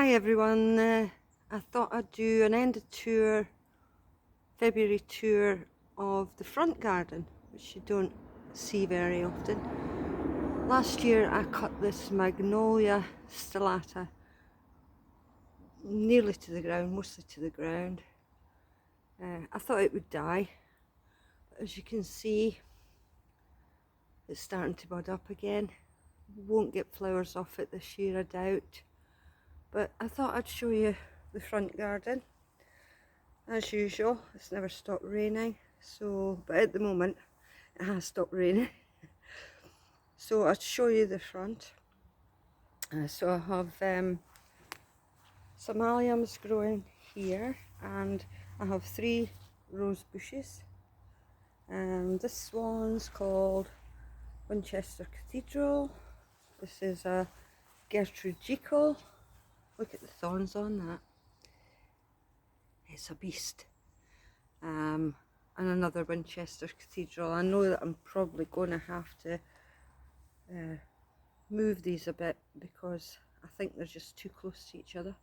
Hi everyone, I thought I'd do an end of tour, February tour of the front garden, which you don't see very often. Last year I cut this Magnolia stellata nearly to the ground, mostly to the ground. I thought it would die, but as you can see it's starting to bud up again. Won't get flowers off it this year, I doubt. But I thought I'd show you the front garden. As usual, it's never stopped raining, but at the moment it has stopped raining. So I'll show you the front. So I have some alliums growing here, and I have 3 rose bushes. This one's called Winchester Cathedral. This is a Gertrude Jekyll. Look at the thorns on that. It's a beast. And another Winchester Cathedral. I know that I'm probably going to have to move these a bit because I think they're just too close to each other.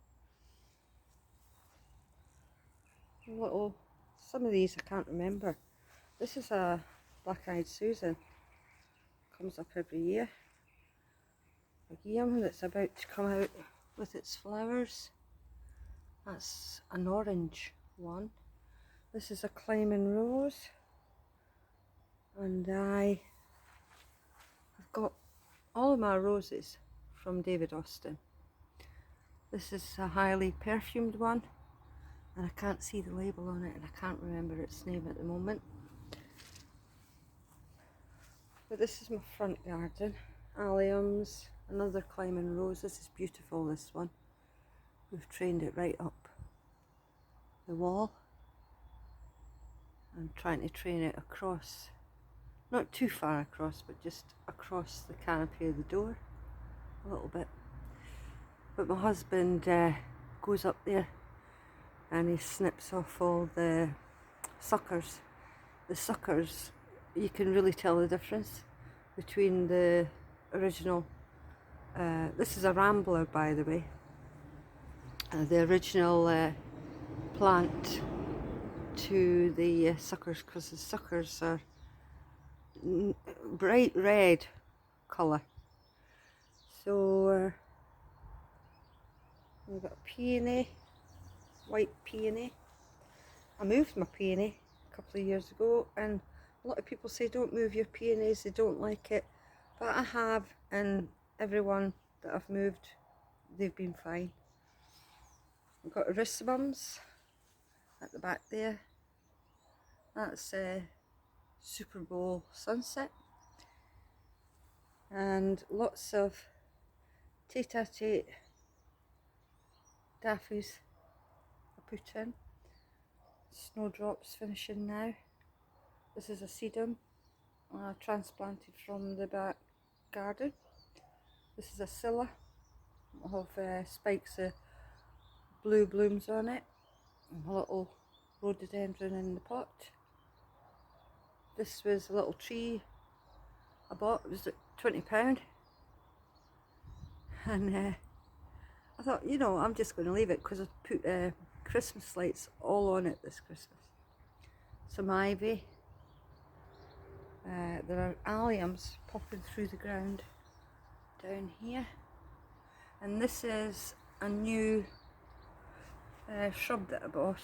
Some of these I can't remember. This is a Black-Eyed Susan. Comes up every year. A geum that's about to come out with its flowers. That's an orange one. This is a climbing rose, and I have got all of my roses from David Austin. This is a highly perfumed one, and I can't see the label on it, and I can't remember its name at the moment. But this is my front garden. Alliums, another climbing rose. This is beautiful, this one. We've trained it right up the wall. I'm trying to train it across, not too far across, but just across the canopy of the door a little bit. But my husband goes up there and he snips off all the suckers. The suckers, you can really tell the difference between the original, this is a rambler by the way, the original plant to the suckers, because the suckers are bright red colour. So we've got a peony, white peony. I moved my peony a couple of years ago, and a lot of people say don't move your peonies, they don't like it, but I have, and everyone that I've moved, they've been fine. We've got erysimums at the back there. That's Super Bowl sunset, and lots of tete-a-tete daffies I put in. Snowdrops finishing now. This is a sedum transplanted from the back garden. This is a scilla. I have spikes of blue blooms on it, and a little rhododendron in the pot. This was a little tree I bought. It was at £20, and I thought, you know, I'm just going to leave it because I've put Christmas lights all on it this Christmas. Some ivy. There are alliums popping through the ground down here, and this is a new shrub that I bought.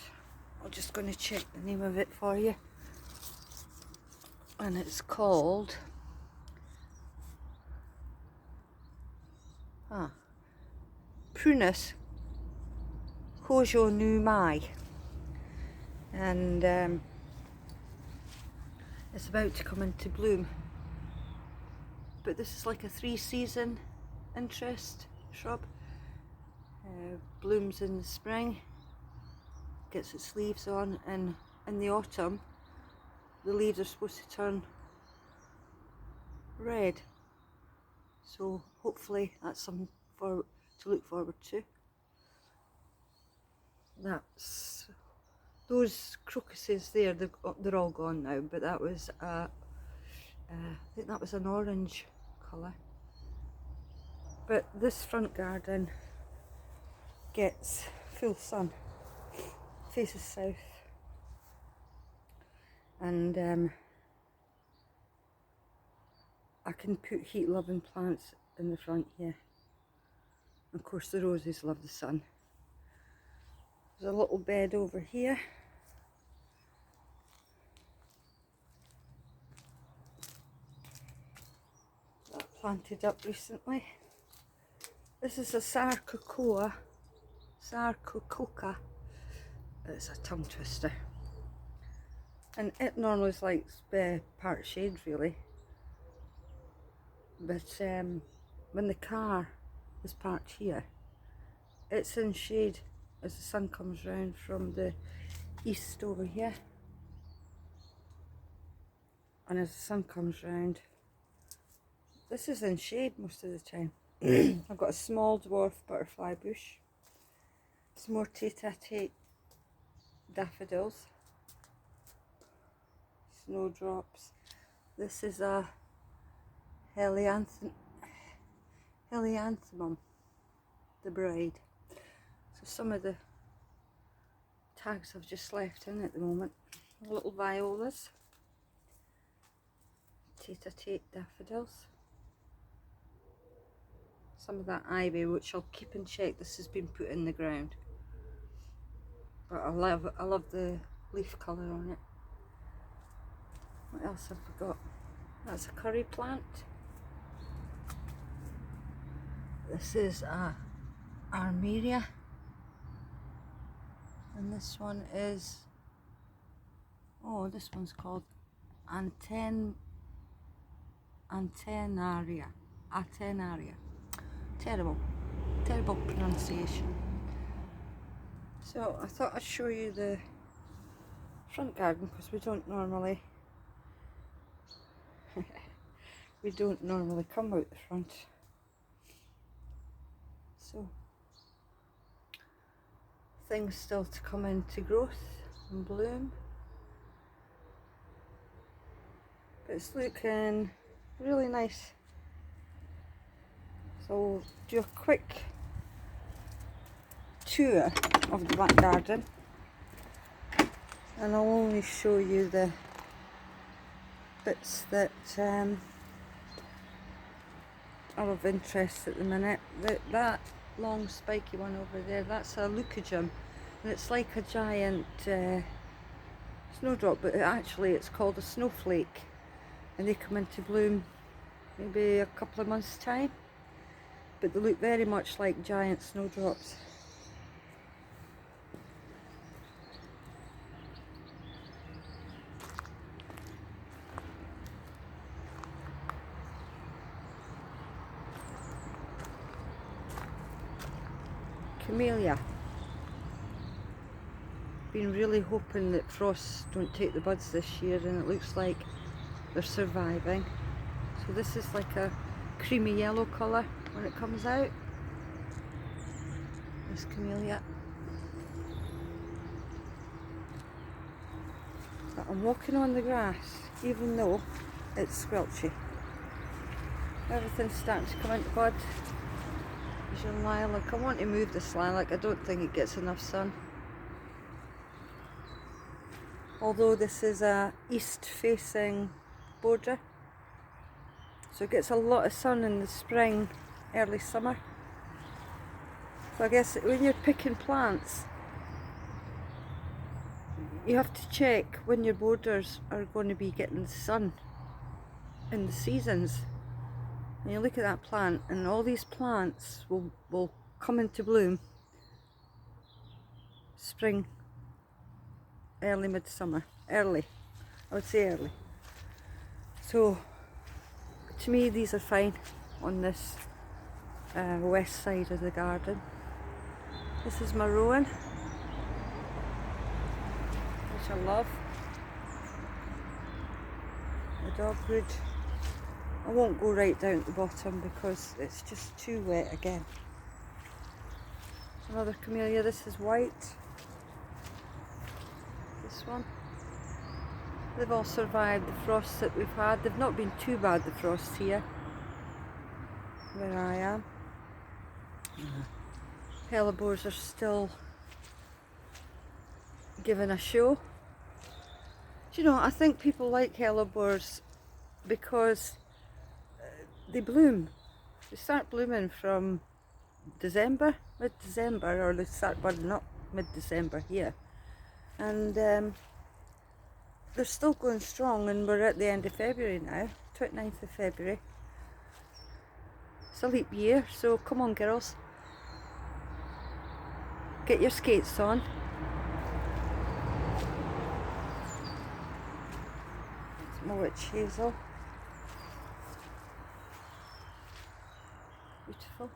I'm just going to check the name of it for you, and it's called Prunus Hojo Nu Mai, and it's about to come into bloom. But this is like a 3-season interest shrub. Blooms in the spring, gets its leaves on, and in the autumn the leaves are supposed to turn red. So hopefully that's something to look forward to. That's those crocuses there, they're all gone now, but that was I think that was an orange colour. But this front garden gets full sun, faces south, and I can put heat loving plants in the front here. Of course the roses love the sun. There's a little bed over here. That planted up recently. This is a Sarcocoa. It's a tongue twister. And it normally likes part shade really. But when the car is parked here, it's in shade as the sun comes round from the east over here. And as the sun comes round, this is in shade most of the time. I've got a small dwarf butterfly bush, some more tete-a-tete daffodils, snowdrops. This is a Helianthemum, the bride. So some of the tags I've just left in at the moment. Little violas, tete-a-tete daffodils. Some of that ivy, which I'll keep in check. This has been put in the ground, but I love the leaf colour on it. What else have we got? That's a curry plant. This is a Armeria, and this one is, oh, this one's called Antenaria. Terrible pronunciation. So I thought I'd show you the front garden, because we don't normally come out the front. So things still to come into growth and bloom, but it's looking really nice. So we'll do a quick tour of the back garden, and I'll only show you the bits that are of interest at the minute. That long spiky one over there, that's a leucojum, and it's like a giant snowdrop, but actually it's called a snowflake, and they come into bloom maybe a couple of months' time. But they look very much like giant snowdrops. Camellia. Been really hoping that frosts don't take the buds this year, and it looks like they're surviving. So this is like a creamy yellow colour when it comes out. This camellia. But I'm walking on the grass even though it's squelchy. Everything's starting to come into bud. There's your lilac. I want to move this lilac. I don't think it gets enough sun. Although this is a east facing border, so it gets a lot of sun in the spring, early summer. So I guess when you're picking plants, you have to check when your borders are going to be getting the sun in the seasons. And you look at that plant, and all these plants will come into bloom spring, early midsummer. Early, I would say early. So to me these are fine on this west side of the garden. This is my rowan, which I love. The dogwood. I won't go right down to the bottom because it's just too wet again. Another camellia. This is white. This one. They've all survived the frosts that we've had. They've not been too bad, the frosts here where I am. hellebores are still giving a show. Do you know, I think people like hellebores because they bloom. They start blooming from December, mid-December, or they start budding up mid-December here. And they're still going strong, and we're at the end of February now, 29th of February. It's a leap year, so come on girls. Get your skates on. It's my witch hazel. Beautiful.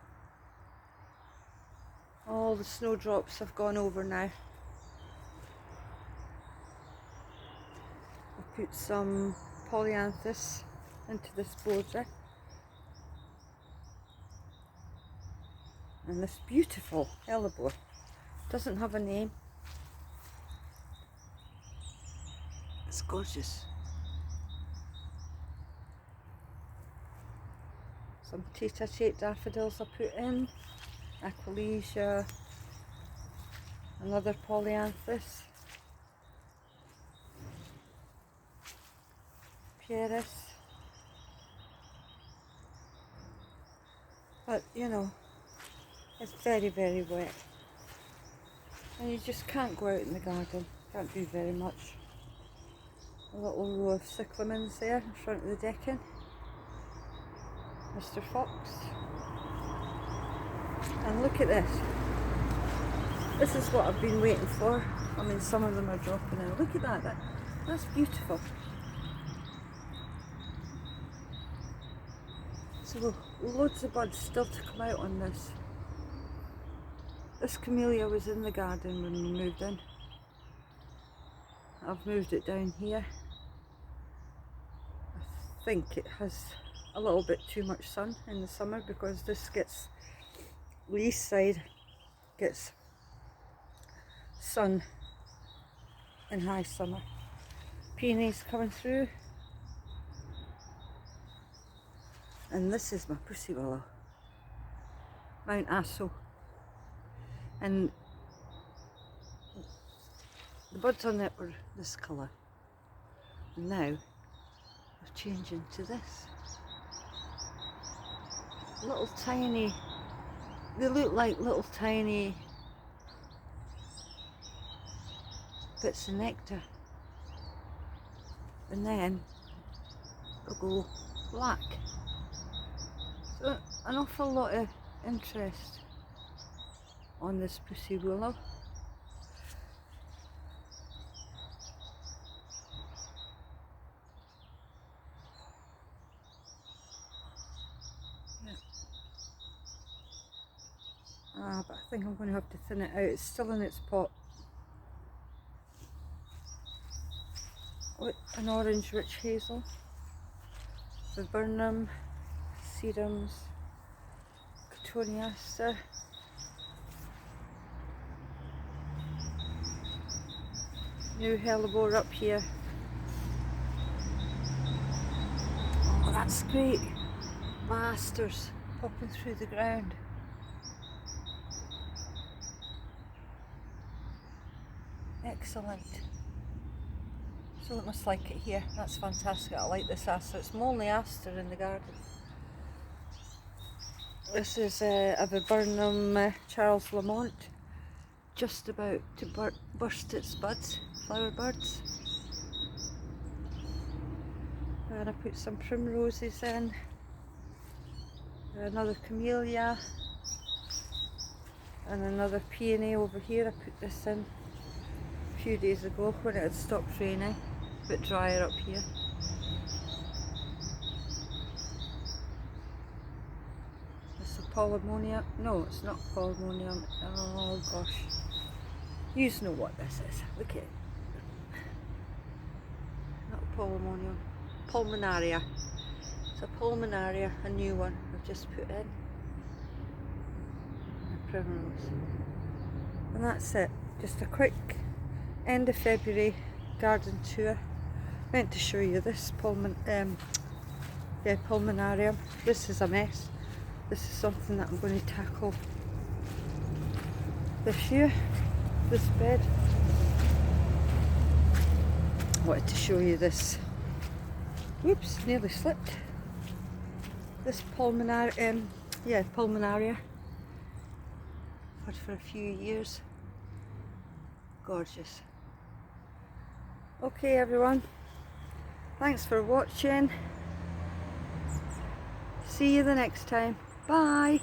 All the snowdrops have gone over now. I've put some polyanthus into this border. And this beautiful hellebore doesn't have a name. It's gorgeous. Some potato-shaped daffodils I put in. Aquilegia. Another polyanthus. Pieris. But you know, it's very, very wet. And you just can't go out in the garden. Can't do very much. A little row of cyclamens there in front of the decking. Mr. Fox. And look at this. This is what I've been waiting for. I mean, some of them are dropping in. Look at that. That's beautiful. So loads of buds still to come out on this. This camellia was in the garden when we moved in. I've moved it down here. I think it has a little bit too much sun in the summer because this gets, the east side gets sun in high summer. Peonies coming through. And this is my pussy willow, Mount Aso. And the buds on it were this colour. And now they're changing to this. Little tiny, they look like little tiny bits of nectar. And then they'll go black. So an awful lot of interest on this pussy willow. Yeah. But I think I'm going to have to thin it out. It's still in its pot. With an orange witch hazel, viburnum, sedums, cotoneaster, new hellebore up here. Oh, that's great. My asters popping through the ground. Excellent. So it must like it here. That's fantastic. I like this aster. It's my only aster in the garden. This is a viburnum Charles Lamont, just about to burst its buds, flower buds. And I put some primroses in, another camellia, and another peony over here. I put this in a few days ago when it had stopped raining, a bit drier up here. Polemonium. No, it's not polemonium. Oh gosh. You know what this is. Look at it. Not polemonium. Pulmonaria. It's a pulmonaria, a new one I've just put in. A primrose. And that's it. Just a quick end of February garden tour. Meant to show you this pulmonarium. This is a mess. This is something that I'm going to tackle this year, this bed. I wanted to show you this. Whoops, nearly slipped. This pulmonaria, had for a few years. Gorgeous. Okay everyone, thanks for watching. See you the next time. Bye.